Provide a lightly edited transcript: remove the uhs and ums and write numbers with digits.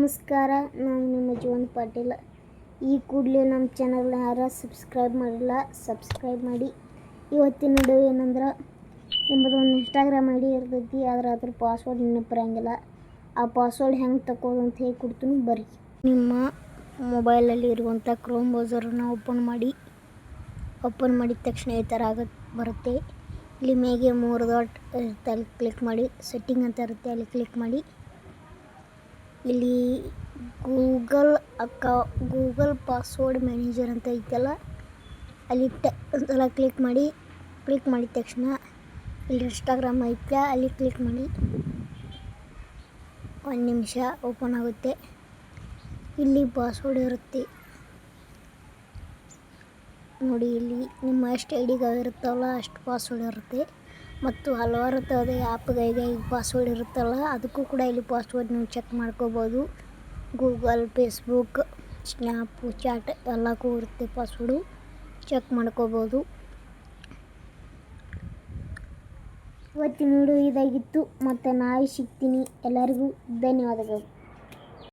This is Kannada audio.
ನಮಸ್ಕಾರ, ನಾನು ನಿಮ್ಮ ಜೀವನ್ ಪಾಟೀಲ್. ಈ ಕೂಡಲೇ ನಮ್ಮ ಚಾನಲ್ನ ಯಾರು ಸಬ್ಸ್ಕ್ರೈಬ್ ಮಾಡಿಲ್ಲ, ಸಬ್ಸ್ಕ್ರೈಬ್ ಮಾಡಿ. ಇವತ್ತಿನ ವಿಡಿಯೋ ಏನಂದ್ರೆ, ನಿಮ್ಮದೊಂದು ಇನ್ಸ್ಟಾಗ್ರಾಮ್ ಐ ಡಿ ಇರ್ತೈತಿ, ಆದರೆ ಅದ್ರ ಪಾಸ್ವರ್ಡ್ ನೆನಪಿರಂಗಿಲ್ಲ. ಆ ಪಾಸ್ವರ್ಡ್ ಹೆಂಗೆ ತಗೊಳ್ಳೋದು ಅಂತ ಹೇಳಿ ಕೊಡ್ತೀನಿ ಬರ್ರಿ. ನಿಮ್ಮ ಮೊಬೈಲಲ್ಲಿ ಇರುವಂಥ ಕ್ರೋಮ್ ಬ್ರೌಸರನ್ನು ಓಪನ್ ಮಾಡಿದ ತಕ್ಷಣ ಈ ಥರ ಬರುತ್ತೆ. ಇಲ್ಲಿ ಮೇಗೆ 3 ಡಾಟ್ ಇರುತ್ತೆ, ಅಲ್ಲಿ ಕ್ಲಿಕ್ ಮಾಡಿ. ಸೆಟ್ಟಿಂಗ್ ಅಂತ ಇರುತ್ತೆ, ಅಲ್ಲಿ ಕ್ಲಿಕ್ ಮಾಡಿ. ಇಲ್ಲಿ ಗೂಗಲ್ ಪಾಸ್ವರ್ಡ್ ಮ್ಯಾನೇಜರ್ ಅಂತ ಐತಲ್ಲ, ಅಲ್ಲಿ ಒಂದ್ಸಲ ಕ್ಲಿಕ್ ಮಾಡಿ. ಕ್ಲಿಕ್ ಮಾಡಿದ ತಕ್ಷಣ ಇಲ್ಲಿ ಇನ್ಸ್ಟಾಗ್ರಾಮ್ ಐತೆ, ಅಲ್ಲಿ ಕ್ಲಿಕ್ ಮಾಡಿ. 1 ನಿಮಿಷ ಓಪನ್ ಆಗುತ್ತೆ. ಇಲ್ಲಿ ಪಾಸ್ವರ್ಡ್ ಇರುತ್ತೆ ನೋಡಿ. ಇಲ್ಲಿ ನಿಮ್ಮ ಎಷ್ಟು ಐ ಡಿಗಳು ಇರುತ್ತಲ್ಲ ಅಷ್ಟು ಪಾಸ್ವರ್ಡ್ ಇರುತ್ತೆ. ಮತ್ತು ಹಲವಾರು ಥರದ ಆ್ಯಪ್ಗಳಿಗೆ ಪಾಸ್ವರ್ಡ್ ಇರುತ್ತಲ್ಲ, ಅದಕ್ಕೂ ಕೂಡ ಇಲ್ಲಿ ಪಾಸ್ವರ್ಡ್ ನೀವು ಚೆಕ್ ಮಾಡ್ಕೋಬೋದು. ಗೂಗಲ್, ಫೇಸ್ಬುಕ್, ಸ್ನ್ಯಾಪ್ ಚಾಟ್ ಎಲ್ಲಕ್ಕೂ ಇರುತ್ತೆ ಪಾಸ್ವರ್ಡು, ಚೆಕ್ ಮಾಡ್ಕೋಬೋದು. ಇವತ್ತಿನ ವಿಡಿಯೋ ಇದಾಗಿತ್ತು, ಮತ್ತು ನಾಳೆ ಸಿಗ್ತೀನಿ. ಎಲ್ಲರಿಗೂ ಧನ್ಯವಾದಗಳು.